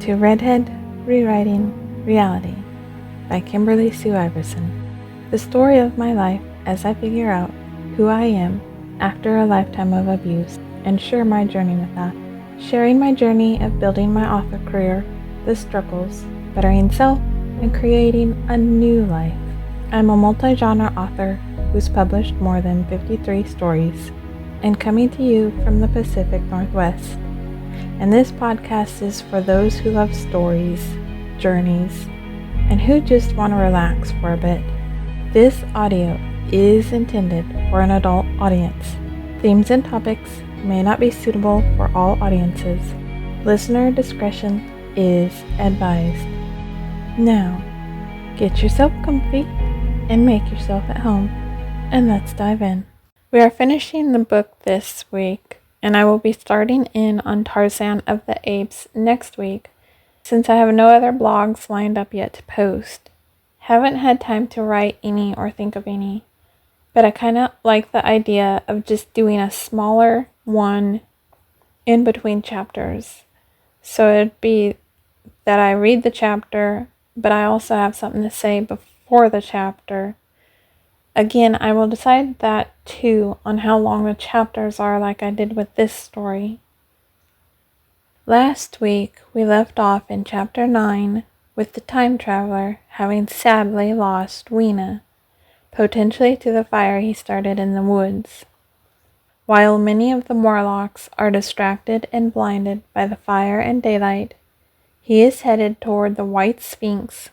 to Redhead Rewriting Reality by Kimberly Sue Iverson. The story of my life as I figure out who I am after a lifetime of abuse and share my journey with that. Sharing my journey of building my author career, the struggles, bettering self, and creating a new life. I'm a multi-genre author who's published more than 53 stories and coming to you from the Pacific Northwest. And this podcast is for those who love stories, journeys, and who just want to relax for a bit. This audio is intended for an adult audience. Themes and topics may not be suitable for all audiences. Listener discretion is advised. Now, get yourself comfy and make yourself at home, and let's dive in. We are finishing the book this week, and I will be starting in on Tarzan of the Apes next week, since I have no other blogs lined up yet to post. Haven't had time to write any or think of any, but I kind of like the idea of just doing a smaller one in between chapters. So it'd be that I read the chapter, but I also have something to say before the chapter. Again, I will decide that too on how long the chapters are, like I did with this story. Last week, we left off in chapter 9 with the time traveler having sadly lost Weena, potentially to the fire he started in the woods. While many of the Morlocks are distracted and blinded by the fire and daylight, he is headed toward the White Sphinx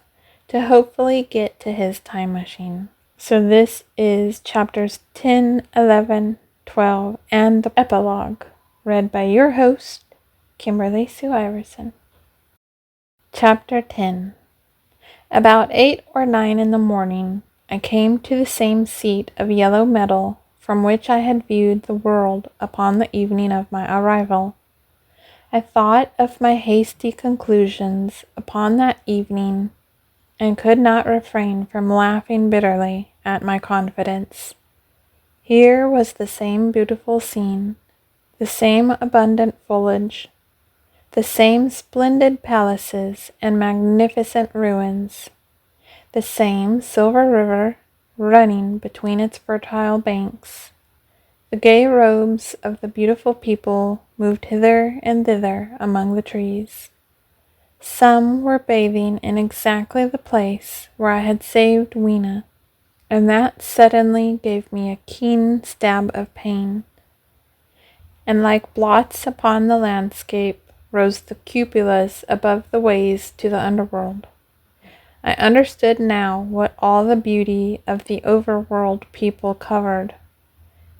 to hopefully get to his time machine. So this is chapters 10, 11, 12, and the Epilogue, read by your host, Kimberly Sue Iverson. Chapter 10. About 8 or 9 in the morning, I came to the same seat of yellow metal from which I had viewed the world upon the evening of my arrival. I thought of my hasty conclusions upon that evening and could not refrain from laughing bitterly at my confidence. Here was the same beautiful scene, the same abundant foliage, the same splendid palaces and magnificent ruins, the same silver river running between its fertile banks. The gay robes of the beautiful people moved hither and thither among the trees. Some were bathing in exactly the place where I had saved Weena, and that suddenly gave me a keen stab of pain. And like blots upon the landscape rose the cupolas above the ways to the underworld. I understood now what all the beauty of the overworld people covered.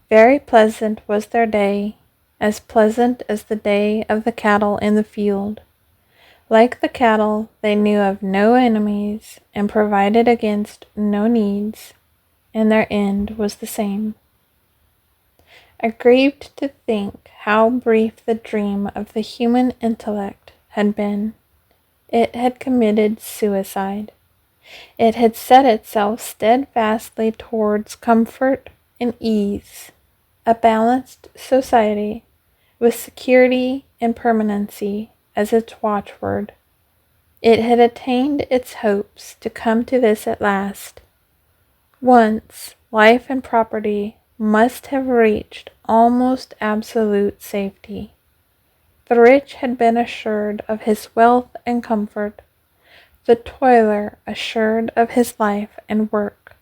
Very pleasant was their day, as pleasant as the day of the cattle in the field. Like the cattle, they knew of no enemies and provided against no needs, and their end was the same. I grieved to think how brief the dream of the human intellect had been. It had committed suicide. It had set itself steadfastly towards comfort and ease, a balanced society with security and permanency as its watchword. It had attained its hopes to come to this at last. Once, life and property must have reached almost absolute safety. The rich had been assured of his wealth and comfort, the toiler assured of his life and work.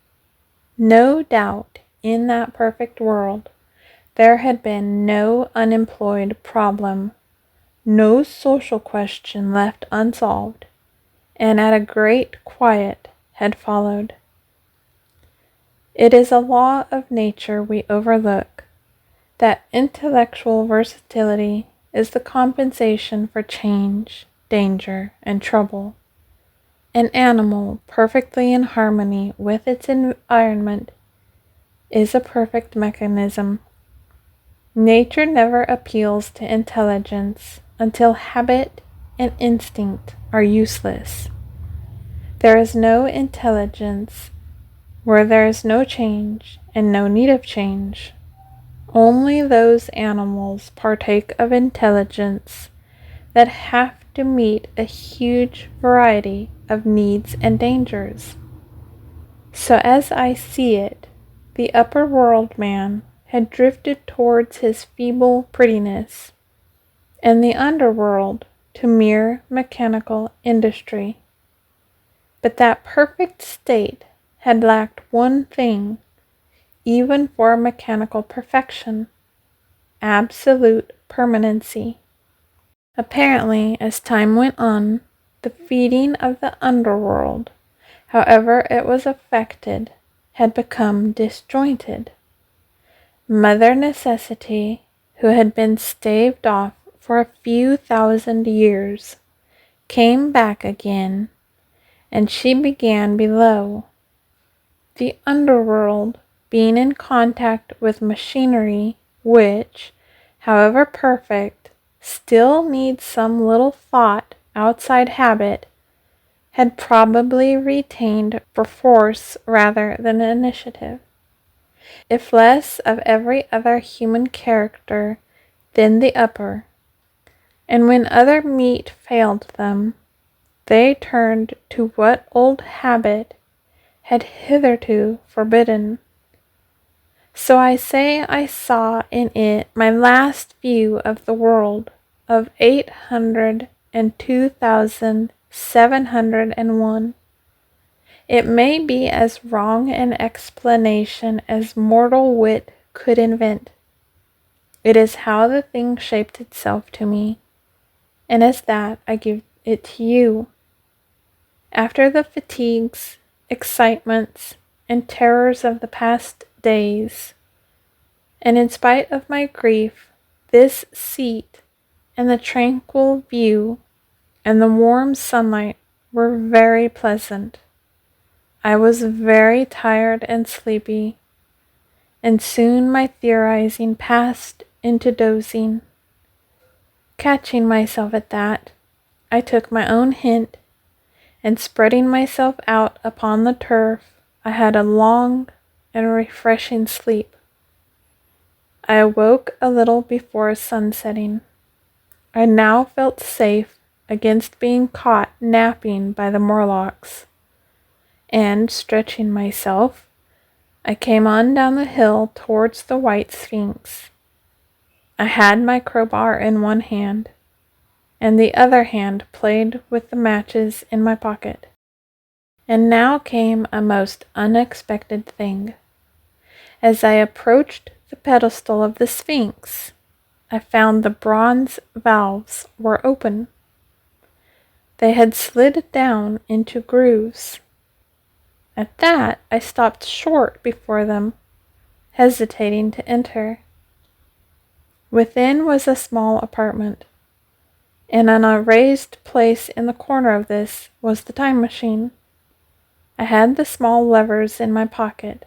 No doubt in that perfect world there had been no unemployed problem, no social question left unsolved, and a great quiet had followed. It is a law of nature we overlook, that intellectual versatility is the compensation for change, danger, and trouble. An animal perfectly in harmony with its environment is a perfect mechanism. Nature never appeals to intelligence until habit and instinct are useless. There is no intelligence where there is no change and no need of change. Only those animals partake of intelligence that have to meet a huge variety of needs and dangers. So as I see it, the upper world man had drifted towards his feeble prettiness, and the underworld to mere mechanical industry. But that perfect state had lacked one thing, even for mechanical perfection: absolute permanency. Apparently, as time went on, the feeding of the underworld, however it was affected, had become disjointed. Mother Necessity, who had been staved off for a few thousand years, came back again, and she began below. The underworld, being in contact with machinery which, however perfect, still needs some little thought outside habit, had probably retained force rather than initiative, if less of every other human character than the upper, and when other meat failed them, they turned to what old habit had hitherto forbidden. So I say I saw in it my last view of the world of 802,701. It may be as wrong an explanation as mortal wit could invent. It is how the thing shaped itself to me, and as that I give it to you. After the fatigues, excitements, and terrors of the past days, and in spite of my grief, this seat and the tranquil view and the warm sunlight were very pleasant. I was very tired and sleepy, and soon my theorizing passed into dozing. Catching myself at that, I took my own hint, and spreading myself out upon the turf, I had a long and refreshing sleep. I awoke a little before sunsetting. I now felt safe against being caught napping by the Morlocks, and, stretching myself, I came on down the hill towards the White Sphinx. I had my crowbar in one hand, and the other hand played with the matches in my pocket. And now came a most unexpected thing. As I approached the pedestal of the Sphinx, I found the bronze valves were open. They had slid down into grooves. At that, I stopped short before them, hesitating to enter. Within was a small apartment, and on a raised place in the corner of this was the time machine. I had the small levers in my pocket.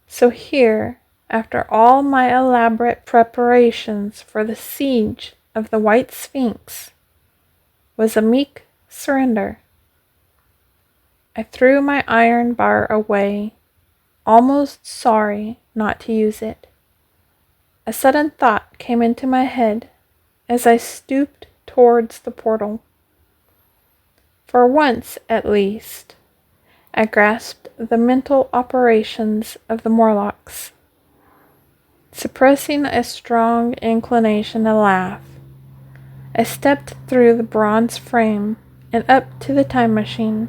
So here, after all my elaborate preparations for the siege of the White Sphinx, was a meek surrender. I threw my iron bar away, almost sorry not to use it. A sudden thought came into my head as I stooped towards the portal. For once, at least, I grasped the mental operations of the Morlocks. Suppressing a strong inclination to laugh, I stepped through the bronze frame and up to the time machine.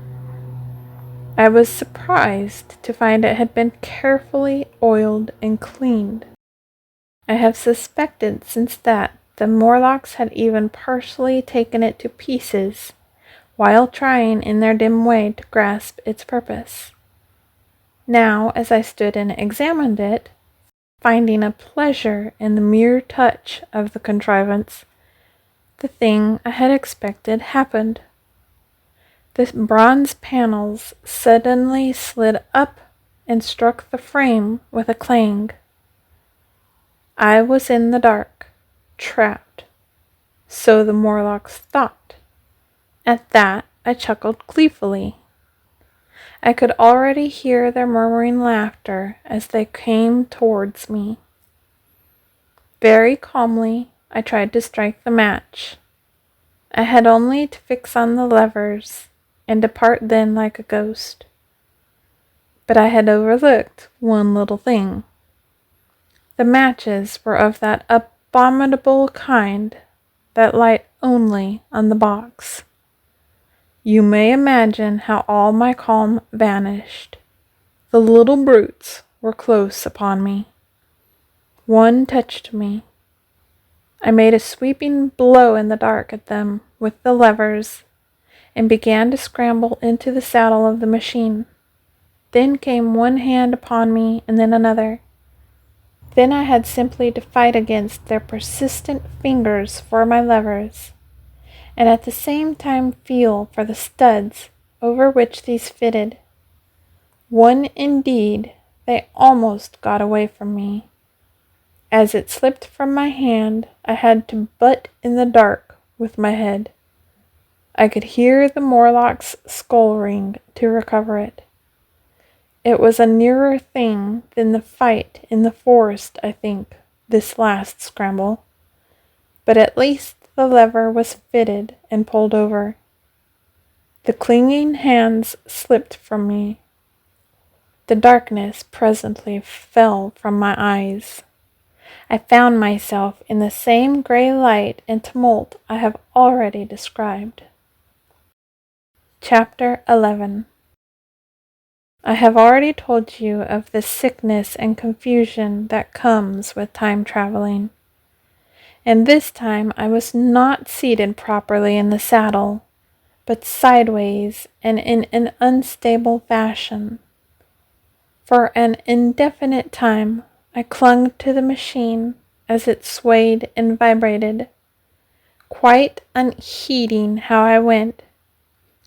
I was surprised to find it had been carefully oiled and cleaned. I have suspected since that the Morlocks had even partially taken it to pieces while trying in their dim way to grasp its purpose. Now, as I stood and examined it, finding a pleasure in the mere touch of the contrivance, the thing I had expected happened. The bronze panels suddenly slid up and struck the frame with a clang. I was in the dark, trapped. So the Morlocks thought. At that, I chuckled gleefully. I could already hear their murmuring laughter as they came towards me. Very calmly, I tried to strike the match. I had only to fix on the levers and depart then like a ghost. But I had overlooked one little thing. The matches were of that abominable kind that light only on the box. You may imagine how all my calm vanished. The little brutes were close upon me. One touched me. I made a sweeping blow in the dark at them with the levers and began to scramble into the saddle of the machine. Then came one hand upon me and then another. Then I had simply to fight against their persistent fingers for my levers, and at the same time feel for the studs over which these fitted. One indeed, they almost got away from me. As it slipped from my hand, I had to butt in the dark with my head. I could hear the Morlock's skull ring to recover it. It was a nearer thing than the fight in the forest, I think, this last scramble. But at least the lever was fitted and pulled over. The clinging hands slipped from me. The darkness presently fell from my eyes. I found myself in the same gray light and tumult I have already described. Chapter 11. I have already told you of the sickness and confusion that comes with time traveling. And this time I was not seated properly in the saddle, but sideways and in an unstable fashion. For an indefinite time I clung to the machine as it swayed and vibrated, quite unheeding how I went,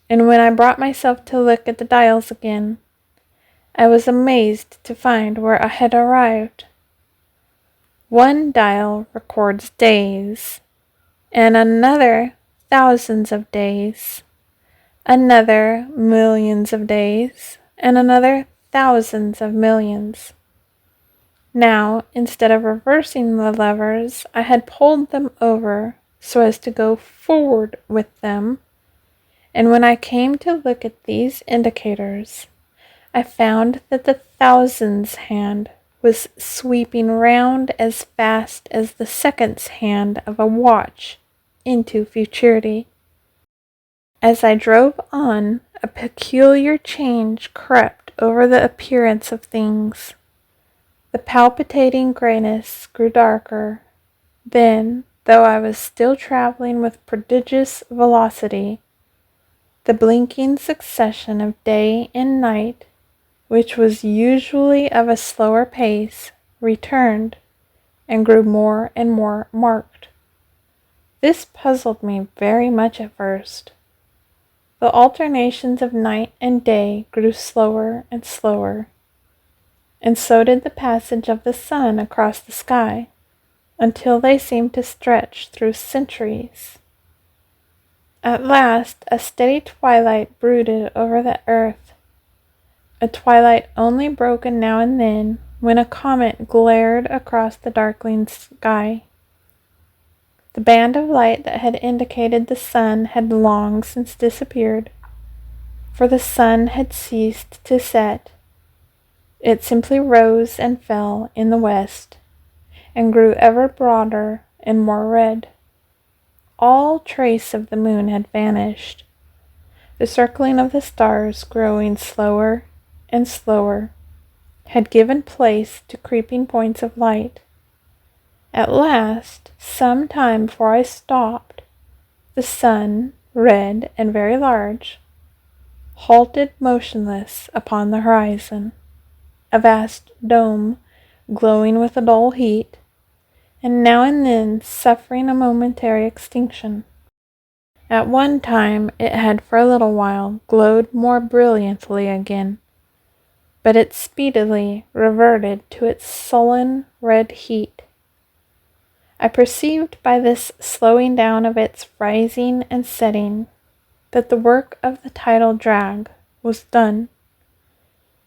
and when I brought myself to look at the dials again, I was amazed to find where I had arrived. One dial records days, and another thousands of days, another millions of days, and another thousands of millions. Now, instead of reversing the levers, I had pulled them over so as to go forward with them, and when I came to look at these indicators, I found that the thousands hand was sweeping round as fast as the seconds hand of a watch into futurity. As I drove on, a peculiar change crept over the appearance of things. The palpitating grayness grew darker. Then, though I was still traveling with prodigious velocity, the blinking succession of day and night, which was usually of a slower pace, returned and grew more and more marked. This puzzled me very much at first. The alternations of night and day grew slower and slower, and so did the passage of the sun across the sky, until they seemed to stretch through centuries. At last a steady twilight brooded over the earth, a twilight only broken now and then when a comet glared across the darkling sky. The band of light that had indicated the sun had long since disappeared, for the sun had ceased to set. It simply rose and fell in the west, and grew ever broader and more red. All trace of the moon had vanished, the circling of the stars growing slower and slower, had given place to creeping points of light. At last, some time before I stopped, the sun, red and very large, halted motionless upon the horizon, a vast dome glowing with a dull heat, and now and then suffering a momentary extinction. At one time it had for a little while glowed more brilliantly again, but it speedily reverted to its sullen red heat. I perceived by this slowing down of its rising and setting that the work of the tidal drag was done.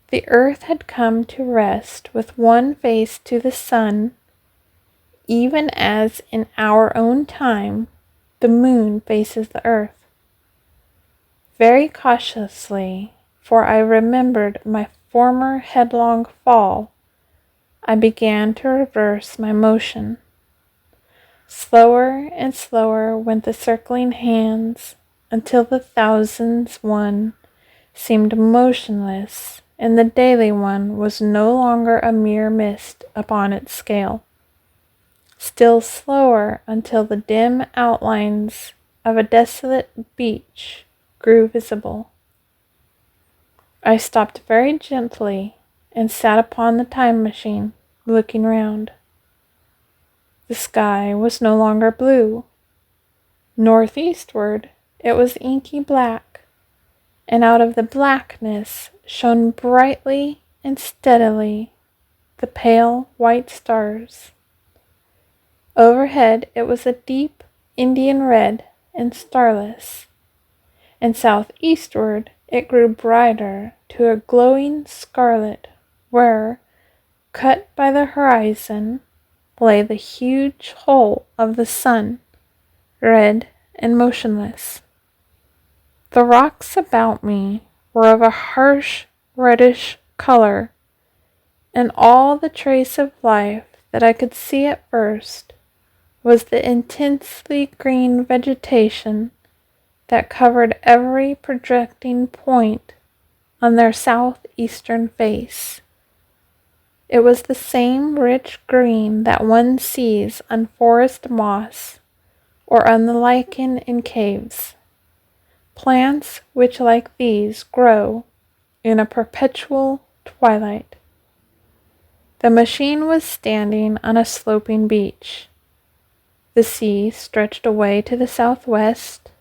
The earth had come to rest with one face to the sun, even as in our own time the moon faces the earth. Very cautiously, for I remembered my former headlong fall, I began to reverse my motion. Slower and slower went the circling hands until the thousands one seemed motionless and the daily one was no longer a mere mist upon its scale. Still slower until the dim outlines of a desolate beach grew visible. I stopped very gently and sat upon the time machine, looking round. The sky was no longer blue. Northeastward, it was inky black, and out of the blackness shone brightly and steadily the pale white stars. Overhead, it was a deep Indian red and starless, and southeastward it grew brighter to a glowing scarlet where, cut by the horizon, lay the huge hole of the sun, red and motionless. The rocks about me were of a harsh reddish color, and all the trace of life that I could see at first was the intensely green vegetation that covered every projecting point on their southeastern face. It was the same rich green that one sees on forest moss or on the lichen in caves. Plants which like these grow in a perpetual twilight. The machine was standing on a sloping beach. The sea stretched away to the southwest,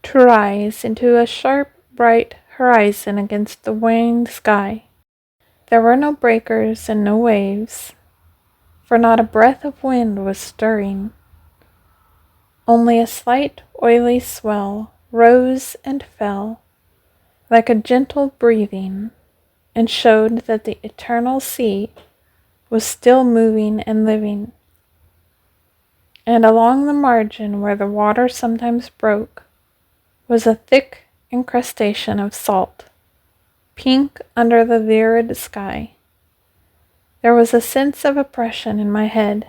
to rise into a sharp, bright horizon against the waned sky. There were no breakers and no waves, for not a breath of wind was stirring. Only a slight oily swell rose and fell, like a gentle breathing, and showed that the eternal sea was still moving and living. And along the margin where the water sometimes broke was a thick incrustation of salt, pink under the lurid sky. There was a sense of oppression in my head,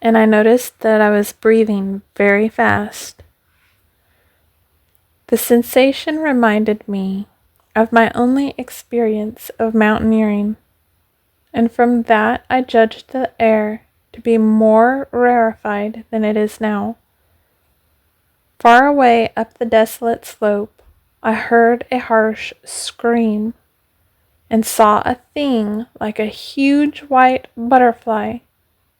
and I noticed that I was breathing very fast. The sensation reminded me of my only experience of mountaineering, and from that I judged the air to be more rarefied than it is now. Far away up the desolate slope, I heard a harsh scream, and saw a thing like a huge white butterfly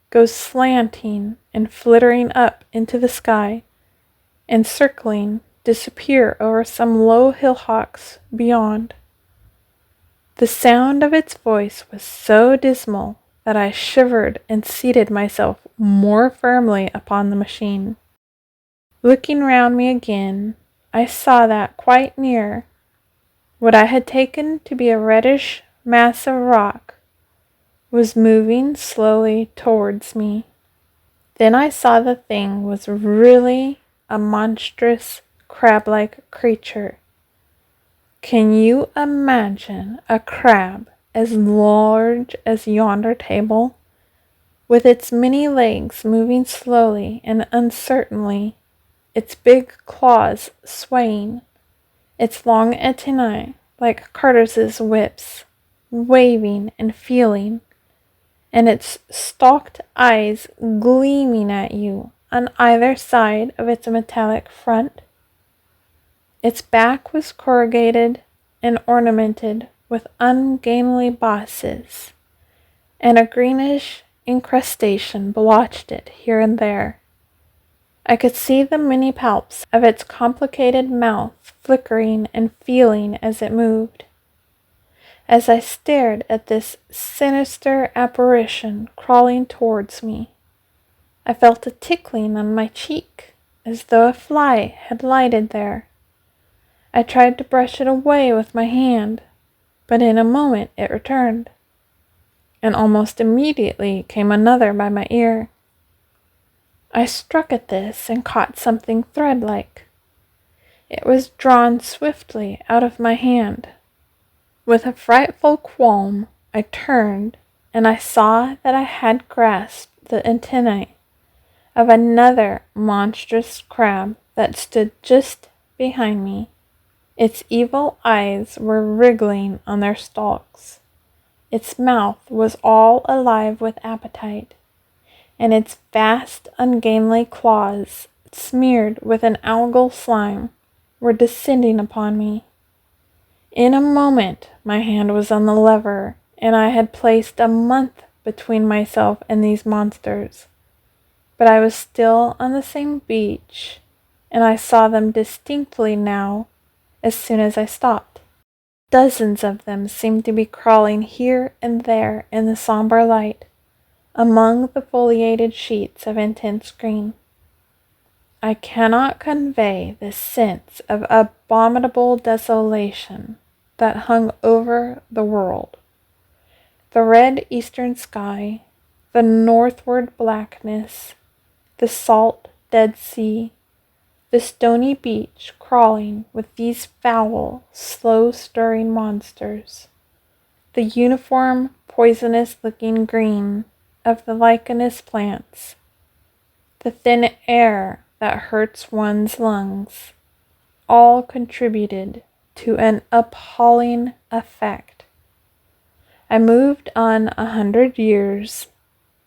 go slanting and flittering up into the sky, and circling, disappear over some low hillocks beyond. The sound of its voice was so dismal that I shivered and seated myself more firmly upon the machine. Looking round me again, I saw that quite near, what I had taken to be a reddish mass of rock was moving slowly towards me. Then I saw the thing was really a monstrous crab-like creature. Can you imagine a crab as large as yonder table, with its many legs moving slowly and uncertainly, its big claws swaying, its long antennae, like Carter's whips, waving and feeling, and its stalked eyes gleaming at you on either side of its metallic front? Its back was corrugated and ornamented with ungainly bosses, and a greenish incrustation blotched it here and there. I could see the many palps of its complicated mouth flickering and feeling as it moved. As I stared at this sinister apparition crawling towards me, I felt a tickling on my cheek, as though a fly had lighted there. I tried to brush it away with my hand, but in a moment it returned, and almost immediately came another by my ear. I struck at this and caught something thread-like. It was drawn swiftly out of my hand. With a frightful qualm, I turned, and I saw that I had grasped the antennae of another monstrous crab that stood just behind me. Its evil eyes were wriggling on their stalks. Its mouth was all alive with appetite, and its vast, ungainly claws, smeared with an algal slime, were descending upon me. In a moment my hand was on the lever, and I had placed a month between myself and these monsters. But I was still on the same beach, and I saw them distinctly now as soon as I stopped. Dozens of them seemed to be crawling here and there in the somber light, among the foliated sheets of intense green. I cannot convey the sense of abominable desolation that hung over the world. The red eastern sky, the northward blackness, the salt Dead Sea, the stony beach crawling with these foul, slow-stirring monsters, the uniform, poisonous-looking green of the lichenous plants, the thin air that hurts one's lungs, all contributed to an appalling effect. I moved on 100 years,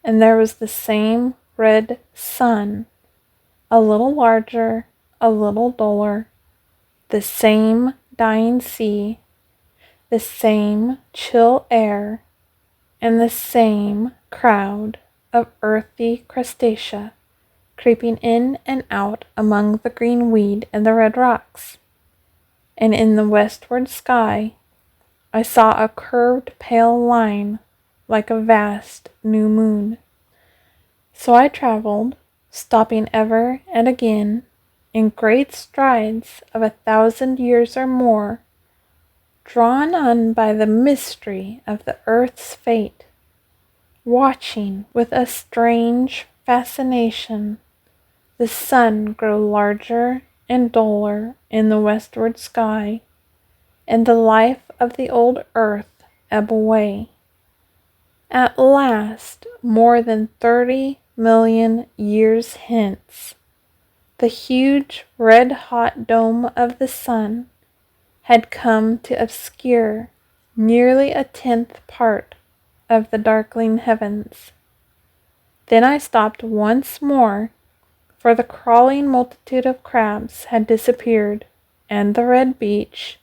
and there was the same red sun, a little larger, a little duller, the same dying sea, the same chill air, and the same crowd of earthy crustacea creeping in and out among the green weed and the red rocks. And in the westward sky I saw a curved pale line like a vast new moon. So I traveled, stopping ever and again, in great strides of 1,000 years or more, drawn on by the mystery of the earth's fate, watching with a strange fascination the sun grow larger and duller in the westward sky, and the life of the old earth ebb away. At last, more than 30 million years hence, the huge red-hot dome of the sun had come to obscure nearly 1/10 part of the darkling heavens. Then I stopped once more, for the crawling multitude of crabs had disappeared, and the red beach,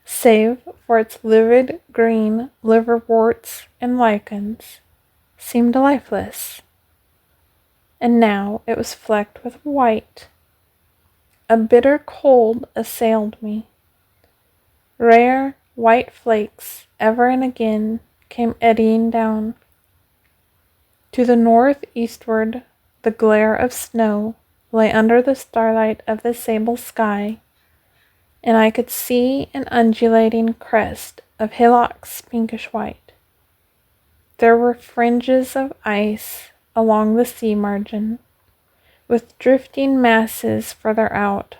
save for its livid green liverworts and lichens, seemed lifeless. And now it was flecked with white. A bitter cold assailed me. Rare white flakes ever and again came eddying down. To the northeastward, the glare of snow lay under the starlight of the sable sky, and I could see an undulating crest of hillocks pinkish white. There were fringes of ice along the sea margin, with drifting masses further out,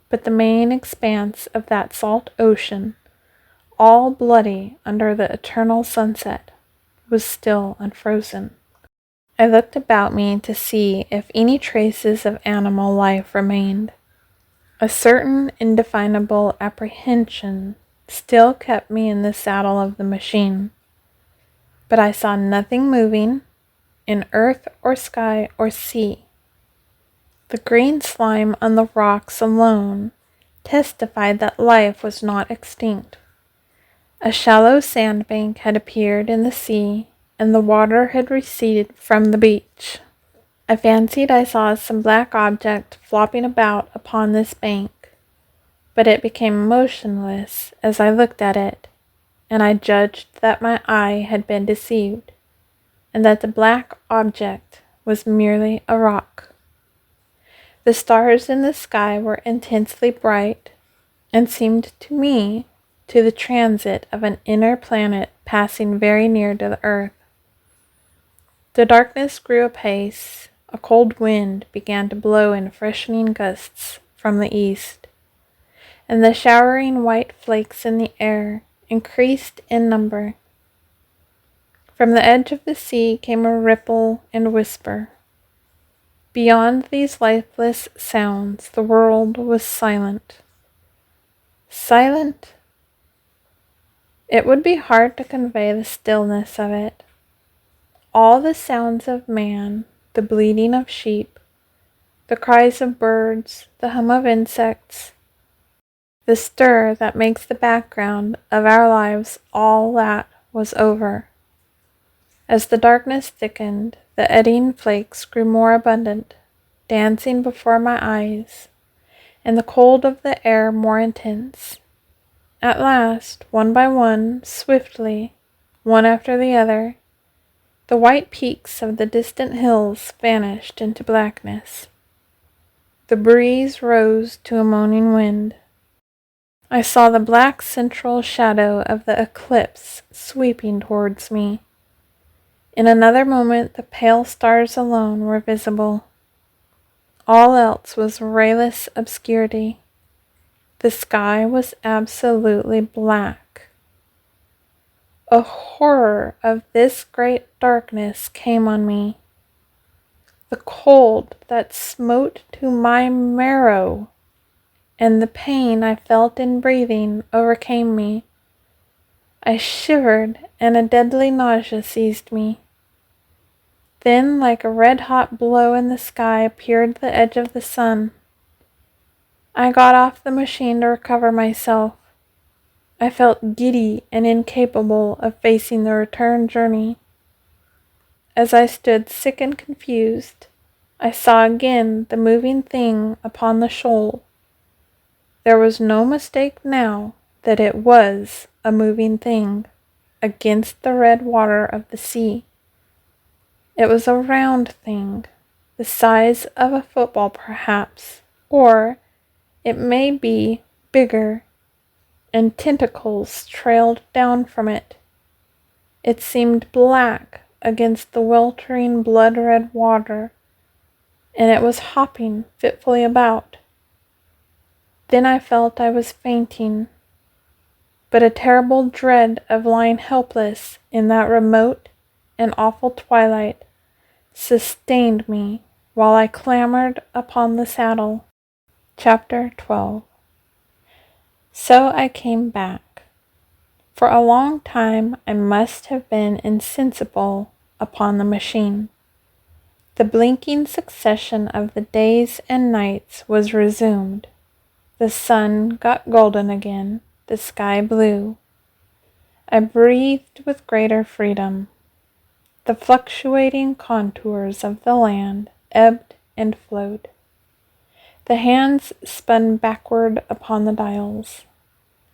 but the main expanse of that salt ocean, all bloody under the eternal sunset, was still unfrozen. I looked about me to see if any traces of animal life remained. A certain indefinable apprehension still kept me in the saddle of the machine, but I saw nothing moving in earth or sky or sea. The green slime on the rocks alone testified that life was not extinct. A shallow sandbank had appeared in the sea, and the water had receded from the beach. I fancied I saw some black object flopping about upon this bank, but it became motionless as I looked at it, and I judged that my eye had been deceived, and that the black object was merely a rock. The stars in the sky were intensely bright, and seemed to me to the transit of an inner planet passing very near to the earth. The darkness grew apace, a cold wind began to blow in freshening gusts from the east, and the showering white flakes in the air increased in number. From the edge of the sea came a ripple and whisper. Beyond these lifeless sounds, the world was silent. Silent? It would be hard to convey the stillness of it. All the sounds of man, the bleating of sheep, the cries of birds, the hum of insects, the stir that makes the background of our lives, all that was over. As the darkness thickened, the eddying flakes grew more abundant, dancing before my eyes, and the cold of the air more intense. At last, one by one, swiftly, one after the other, the white peaks of the distant hills vanished into blackness. The breeze rose to a moaning wind. I saw the black central shadow of the eclipse sweeping towards me. In another moment, the pale stars alone were visible. All else was rayless obscurity. The sky was absolutely black. A horror of this great darkness came on me. The cold that smote to my marrow and the pain I felt in breathing overcame me. I shivered and a deadly nausea seized me. Then, like a red-hot blow in the sky, appeared the edge of the sun. I got off the machine to recover myself. I felt giddy and incapable of facing the return journey. As I stood sick and confused, I saw again the moving thing upon the shoal. There was no mistake now that it was a moving thing against the red water of the sea. It was a round thing, the size of a football perhaps, or it may be bigger, and tentacles trailed down from it. It seemed black against the weltering blood-red water, and it was hopping fitfully about. Then I felt I was fainting, but a terrible dread of lying helpless in that remote and awful twilight sustained me while I clambered upon the saddle. Chapter 12. So I came back. For a long time I must have been insensible upon the machine. The blinking succession of the days and nights was resumed. The sun got golden again, the sky blue. I breathed with greater freedom. The fluctuating contours of the land ebbed and flowed. The hands spun backward upon the dials.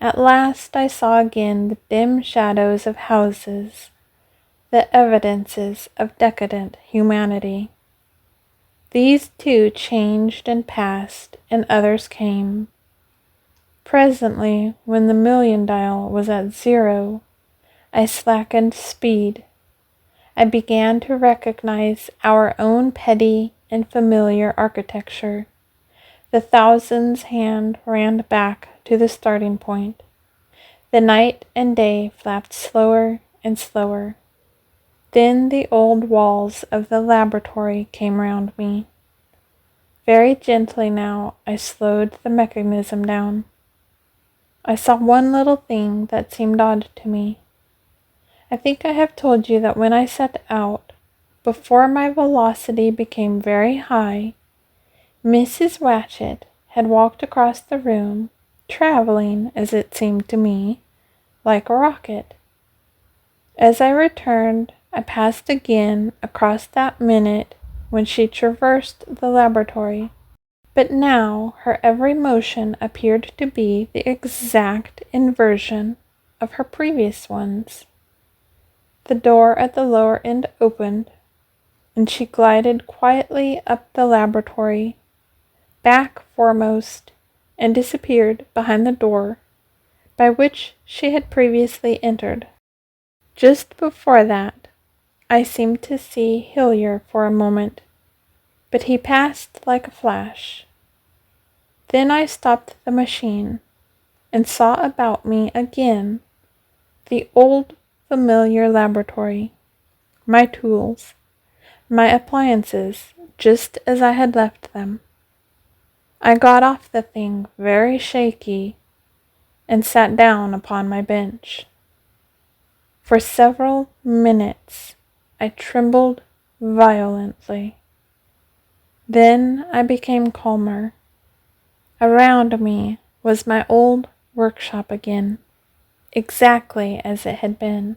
At last I saw again the dim shadows of houses, the evidences of decadent humanity. These too changed and passed, and others came. Presently, when the million dial was at 0, I slackened speed. I began to recognize our own petty and familiar architecture. The thousands' hand ran back to the starting point. The night and day flapped slower and slower. Then the old walls of the laboratory came round me. Very gently now I slowed the mechanism down. I saw one little thing that seemed odd to me. I think I have told you that when I set out, before my velocity became very high, Mrs. Watchett had walked across the room, traveling, as it seemed to me, like a rocket. As I returned, I passed again across that minute when she traversed the laboratory, but now her every motion appeared to be the exact inversion of her previous ones. The door at the lower end opened, and she glided quietly up the laboratory, back foremost, and disappeared behind the door by which she had previously entered. Just before that, I seemed to see Hillier for a moment. but he passed like a flash. Then I stopped the machine and saw about me again the old familiar laboratory, my tools, my appliances, just as I had left them. I got off the thing very shaky and sat down upon my bench. For several minutes I trembled violently. Then I became calmer. Around me was my old workshop again, exactly as it had been.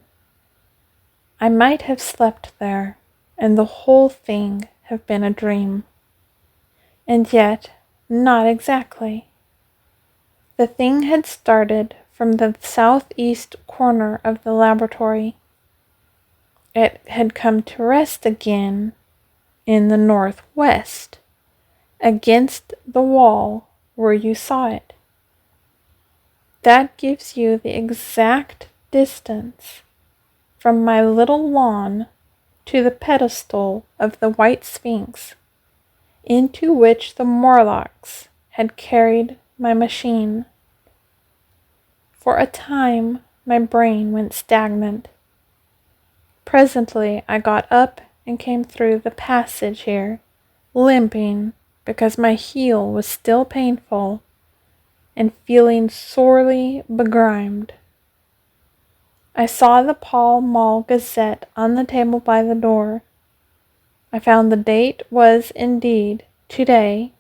I might have slept there, and the whole thing have been a dream. And yet, not exactly. The thing had started from the southeast corner of the laboratory. It had come to rest again in the northwest, against the wall where you saw it. That gives you the exact distance from my little lawn to the pedestal of the White Sphinx, into which the Morlocks had carried my machine. For a time my brain went stagnant. Presently I got up and came through the passage here, limping because my heel was still painful and feeling sorely begrimed. I saw the Pall Mall Gazette on the table by the door. I found the date was indeed today,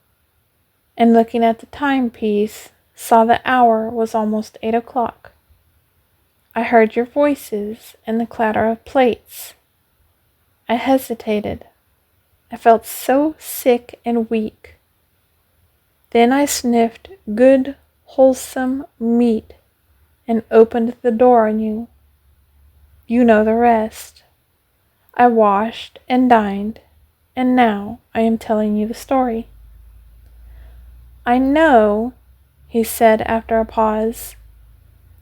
and looking at the timepiece, saw the hour was almost 8 o'clock. I heard your voices and the clatter of plates. I hesitated. I felt so sick and weak. Then I sniffed good, wholesome meat and opened the door on you. You know the rest. I washed and dined, and now I am telling you the story. I know, he said after a pause,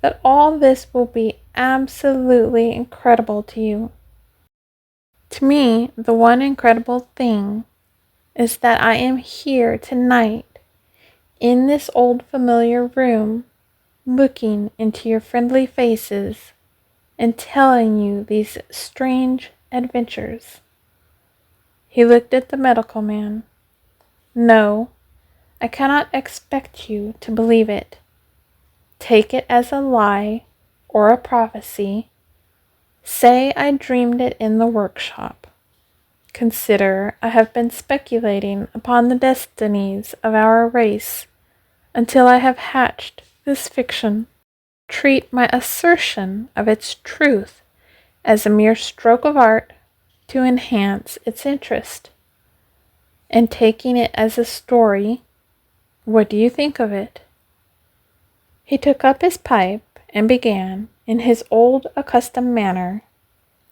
that all this will be absolutely incredible to you. To me, the one incredible thing is that I am here tonight, in this old familiar room, looking into your friendly faces and telling you these strange adventures. He looked at the medical man. No, I cannot expect you to believe it. Take it as a lie or a prophecy. Say I dreamed it in the workshop. Consider I have been speculating upon the destinies of our race until I have hatched this fiction. Treat my assertion of its truth as a mere stroke of art to enhance its interest. And taking it as a story, what do you think of it? He took up his pipe and began, in his old accustomed manner,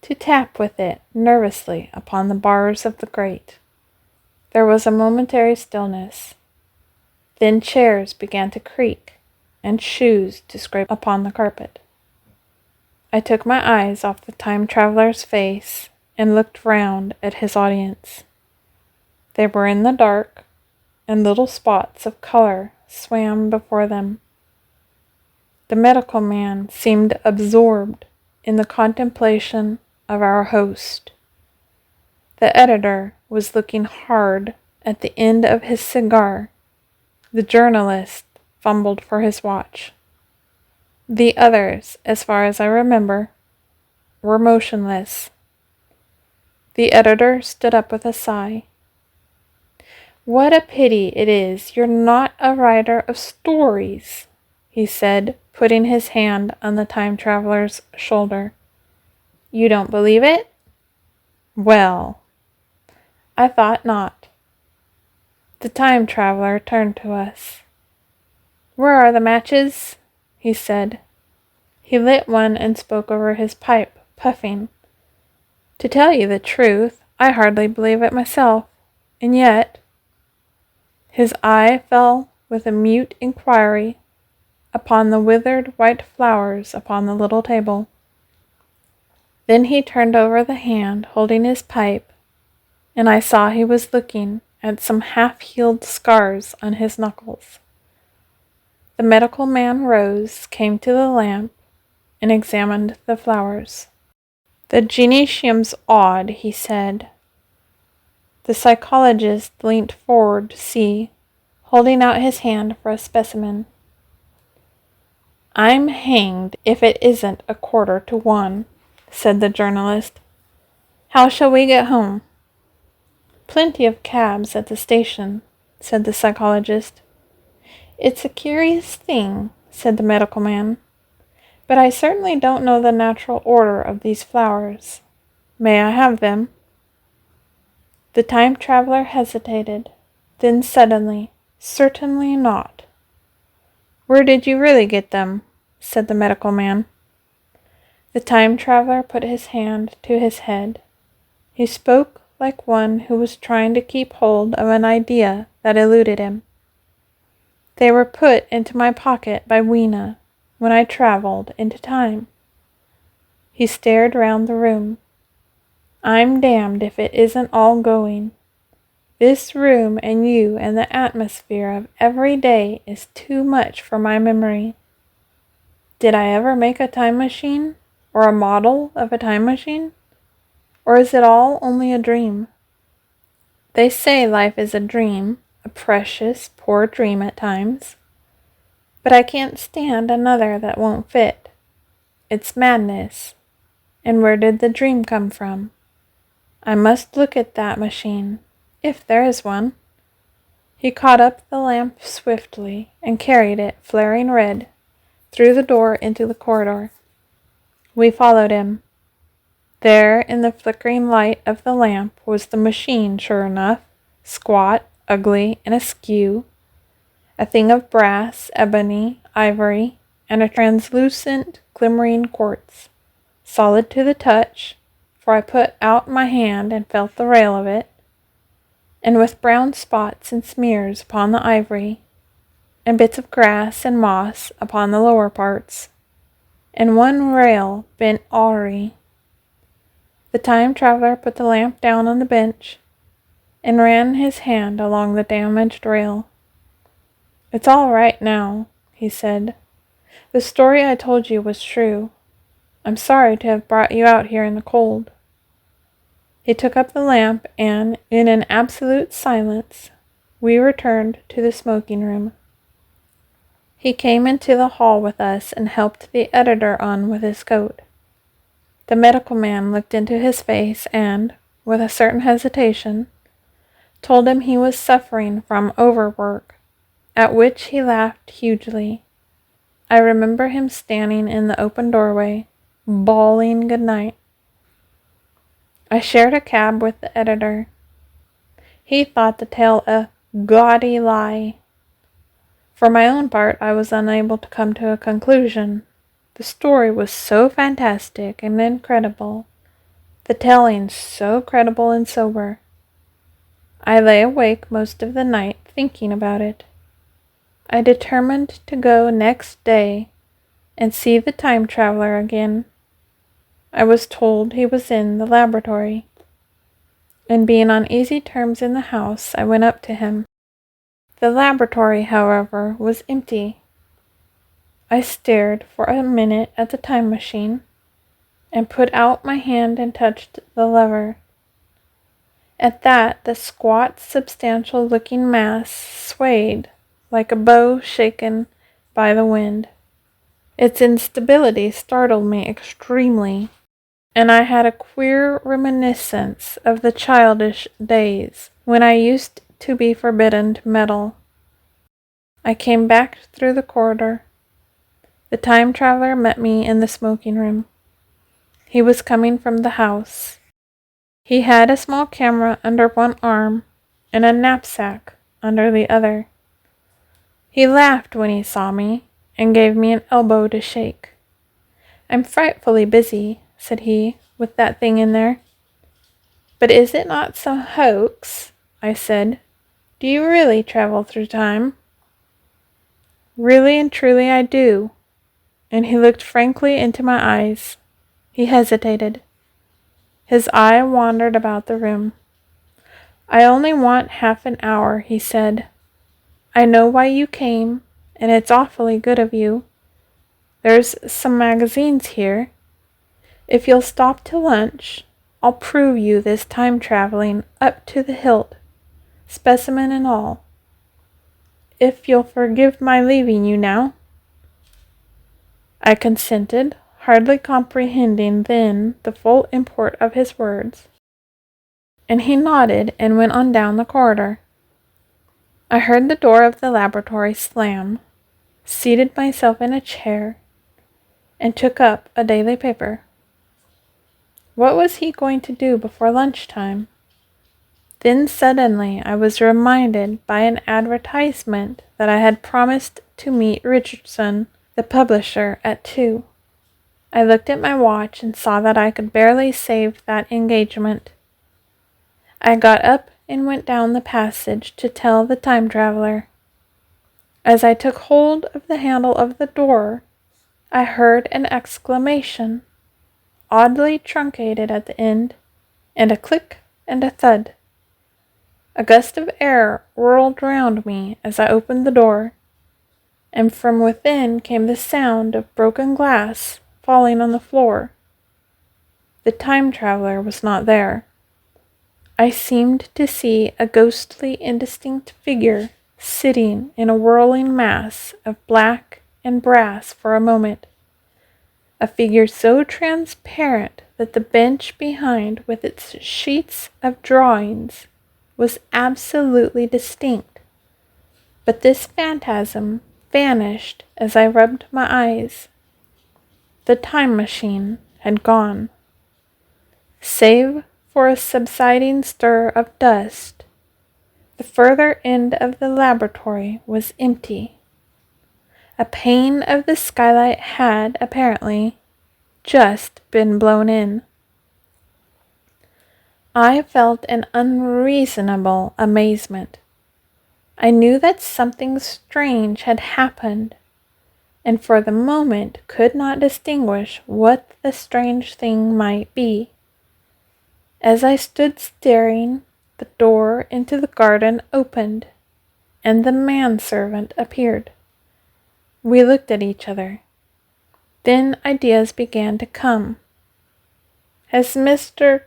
to tap with it nervously upon the bars of the grate. There was a momentary stillness. Then chairs began to creak, and shoes to scrape upon the carpet. I took my eyes off the time-traveler's face and looked round at his audience. They were in the dark, and little spots of color swam before them. The medical man seemed absorbed in the contemplation of our host. The editor was looking hard at the end of his cigar. The journalist fumbled for his watch. The others, as far as I remember, were motionless. The editor stood up with a sigh. What a pity it is you're not a writer of stories, he said, putting his hand on the time-traveler's shoulder. You don't believe it? Well, I thought not. The time-traveler turned to us. Where are the matches? He said. He lit one and spoke over his pipe, puffing. To tell you the truth, I hardly believe it myself, and yet... His eye fell with a mute inquiry upon the withered white flowers upon the little table. Then he turned over the hand holding his pipe, and I saw he was looking at some half-healed scars on his knuckles. The medical man rose, came to the lamp, and examined the flowers. "The genetium's odd," he said. The psychologist leant forward to see, holding out his hand for a specimen. "I'm hanged if it isn't 1:15, said the journalist. "How shall we get home?" "Plenty of cabs at the station," said the psychologist. "It's a curious thing," said the medical man, "but I certainly don't know the natural order of these flowers. May I have them?" The time traveler hesitated, then suddenly, "Certainly not." "Where did you really get them?" said the medical man. The time traveler put his hand to his head. He spoke like one who was trying to keep hold of an idea that eluded him. "They were put into my pocket by Weena when I traveled into time." He stared round the room. "I'm damned if it isn't all going. This room and you and the atmosphere of every day is too much for my memory. Did I ever make a time machine? Or a model of a time machine? Or is it all only a dream? They say life is a dream, a precious, poor dream at times. But I can't stand another that won't fit. It's madness. And where did the dream come from? I must look at that machine, if there is one." He caught up the lamp swiftly and carried it, flaring red, through the door into the corridor. We followed him. There, in the flickering light of the lamp, was the machine, sure enough, squat, ugly, and askew, a thing of brass, ebony, ivory, and a translucent, glimmering quartz, solid to the touch, for I put out my hand and felt the rail of it, and with brown spots and smears upon the ivory, and bits of grass and moss upon the lower parts, and one rail bent awry. The time traveler put the lamp down on the bench and ran his hand along the damaged rail. "It's all right now," he said. "The story I told you was true. I'm sorry to have brought you out here in the cold." He took up the lamp and, in an absolute silence, we returned to the smoking room. He came into the hall with us and helped the editor on with his coat. The medical man looked into his face and, with a certain hesitation, told him he was suffering from overwork, at which he laughed hugely. I remember him standing in the open doorway, bawling good night. I shared a cab with the editor. He thought the tale a gaudy lie. For my own part, I was unable to come to a conclusion. The story was so fantastic and incredible, the telling so credible and sober. I lay awake most of the night thinking about it. I determined to go next day and see the time traveler again. I was told he was in the laboratory, and being on easy terms in the house, I went up to him. The laboratory, however, was empty. I stared for a minute at the time machine, and put out my hand and touched the lever. At that, the squat, substantial-looking mass swayed like a bow shaken by the wind. Its instability startled me extremely, and I had a queer reminiscence of the childish days when I used to be forbidden to meddle. I came back through the corridor. The time traveler met me in the smoking room. He was coming from the house. He had a small camera under one arm and a knapsack under the other. He laughed when he saw me and gave me an elbow to shake. "I'm frightfully busy," said he, "with that thing in there." "But is it not some hoax?" I said. "Do you really travel through time?" "Really and truly I do." And he looked frankly into my eyes. He hesitated. His eye wandered about the room. I only want half an hour, he said. I know why you came, and it's awfully good of you. There's some magazines here. If you'll stop to lunch, I'll prove you this time traveling up to the hilt, specimen and all. If you'll forgive my leaving you now. I consented, hardly comprehending then the full import of his words, and he nodded and went on down the corridor. I heard the door of the laboratory slam, seated myself in a chair, and took up a daily paper. What was he going to do before lunchtime? Then suddenly I was reminded by an advertisement that I had promised to meet Richardson, the publisher, at 2. I looked at my watch and saw that I could barely save that engagement. I got up and went down the passage to tell the time traveler. As I took hold of the handle of the door, I heard an exclamation, oddly truncated at the end, and a click and a thud. A gust of air whirled round me as I opened the door, and from within came the sound of broken glass falling on the floor. The time traveler was not there. I seemed to see a ghostly, indistinct figure sitting in a whirling mass of black and brass for a moment, a figure so transparent that the bench behind with its sheets of drawings was absolutely distinct. But this phantasm vanished as I rubbed my eyes. The time machine had gone. Save for a subsiding stir of dust, the further end of the laboratory was empty. A pane of the skylight had, apparently, just been blown in. I felt an unreasonable amazement. I knew that something strange had happened, and for the moment could not distinguish what the strange thing might be. As I stood staring, the door into the garden opened, and the manservant appeared. We looked at each other. Then ideas began to come. "Has Mr.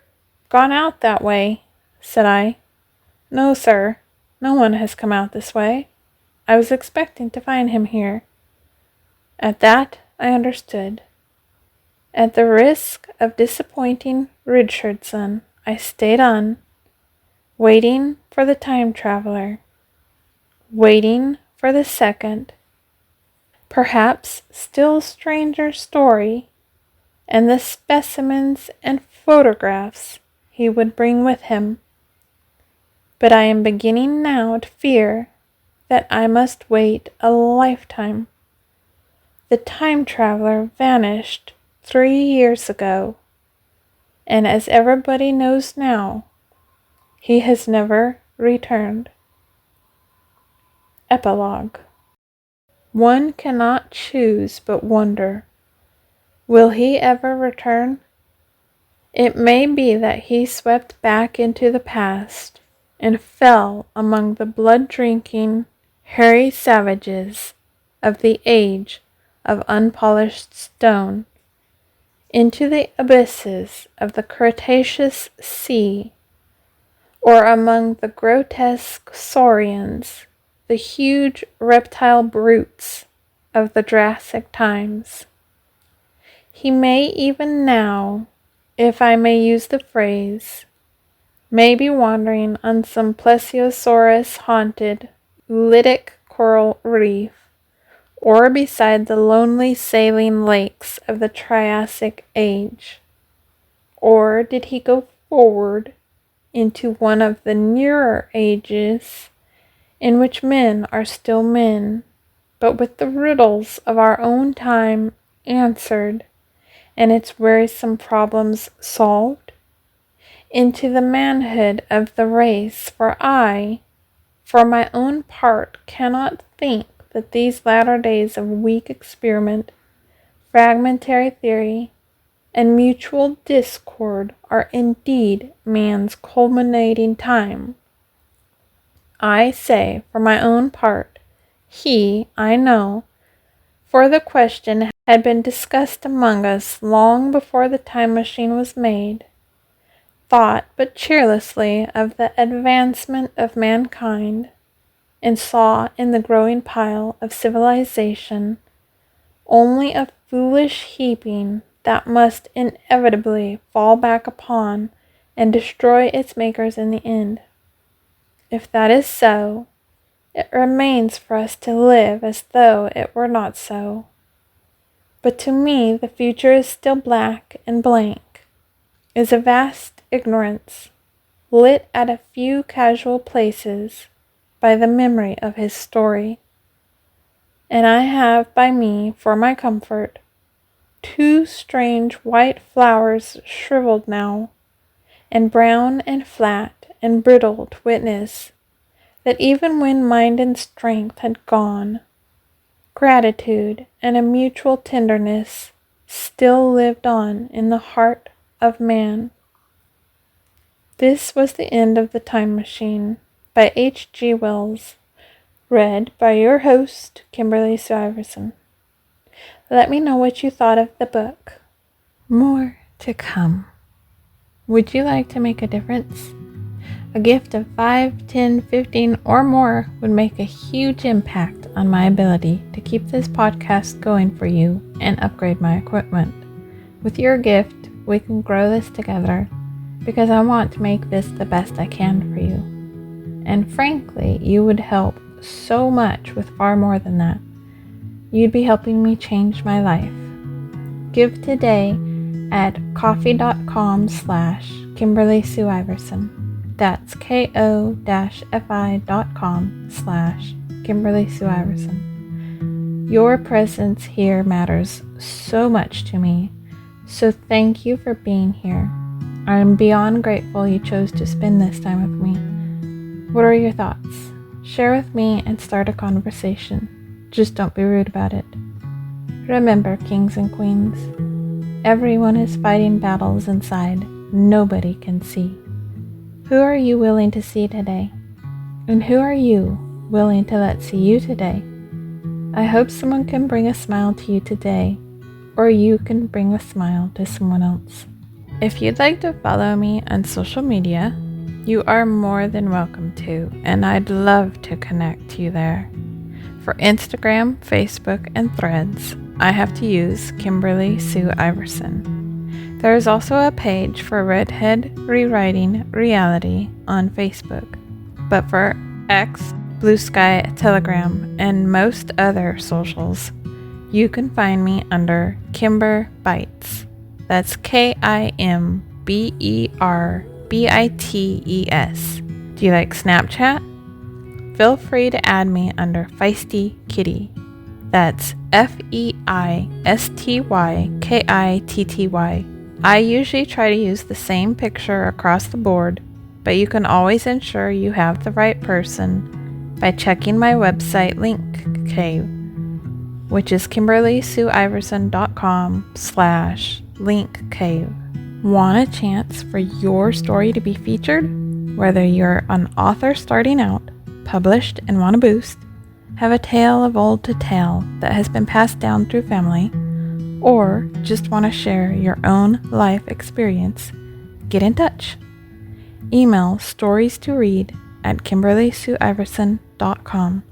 gone out that way?" said I. "No, sir. No one has come out this way. I was expecting to find him here." At that I understood. At the risk of disappointing Richardson, I stayed on, waiting for the time traveler, waiting for the second, perhaps still stranger story, and the specimens and photographs he would bring with him. But I am beginning now to fear that I must wait a lifetime. The time traveler vanished 3 years ago, and as everybody knows now, he has never returned. Epilogue. One cannot choose but wonder, will he ever return? It may be that he swept back into the past and fell among the blood-drinking, hairy savages of the age of unpolished stone, into the abysses of the Cretaceous Sea, or among the grotesque saurians, the huge reptile brutes of the Jurassic times. He may even now, if I may use the phrase, may be wandering on some plesiosaurus-haunted, lytic coral reef, or beside the lonely saline lakes of the Triassic age. Or did he go forward into one of the nearer ages in which men are still men, but with the riddles of our own time answered and its wearisome problems solved? Into the manhood of the race, for I, for my own part, cannot think that these latter days of weak experiment, fragmentary theory, and mutual discord are indeed man's culminating time, I say, for my own part, he, I know, for the question had been discussed among us long before the time machine was made, thought but cheerlessly of the advancement of mankind, and saw in the growing pile of civilization only a foolish heaping that must inevitably fall back upon and destroy its makers in the end. If that is so, it remains for us to live as though it were not so. But to me the future is still black and blank, is a vast ignorance, lit at a few casual places by the memory of his story. And I have by me, for my comfort, 2 strange white flowers shriveled now, and brown and flat and brittle to witness that even when mind and strength had gone, gratitude and a mutual tenderness still lived on in the heart of man. This was the end of The Time Machine by H.G. Wells, read by your host, Kimberly Sue Iverson. Let me know what you thought of the book. More to come. Would you like to make a difference? A gift of 5, 10, 15, or more would make a huge impact on my ability to keep this podcast going for you and upgrade my equipment. With your gift, we can grow this together because I want to make this the best I can for you. And frankly, you would help so much with far more than that. You'd be helping me change my life. Give today at ko-fi.com/Kimberly Sue Iverson. That's ko-fi.com/Kimberly Sue Iverson. Your presence here matters so much to me, so thank you for being here. I am beyond grateful you chose to spend this time with me. What are your thoughts? Share with me and start a conversation. Just don't be rude about it. Remember, kings and queens, everyone is fighting battles inside nobody can see. Who are you willing to see today? And who are you willing to let see you today? I hope someone can bring a smile to you today, or you can bring a smile to someone else. If you'd like to follow me on social media, you are more than welcome to, and I'd love to connect to you there. For Instagram, Facebook, and Threads, I have to use Kimberly Sue Iverson. There is also a page for Redhead Rewriting Reality on Facebook. But for X, Blue Sky, Telegram, and most other socials, you can find me under Kimber Bites. That's KIMBERBITES. Do you like Snapchat? Feel free to add me under Feisty Kitty. That's FEISTYKITTY. I usually try to use the same picture across the board, but you can always ensure you have the right person by checking my website link cave, which is KimberlySueIverson.com/linkcave. Want a chance for your story to be featured? Whether you're an author starting out, published and want a boost, have a tale of old to tell that has been passed down through family, or just want to share your own life experience, get in touch. Email storiesToRead@KimberlySueIverson.com.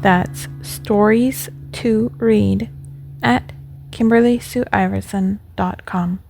That's storiesToRead@KimberlySueIverson.com.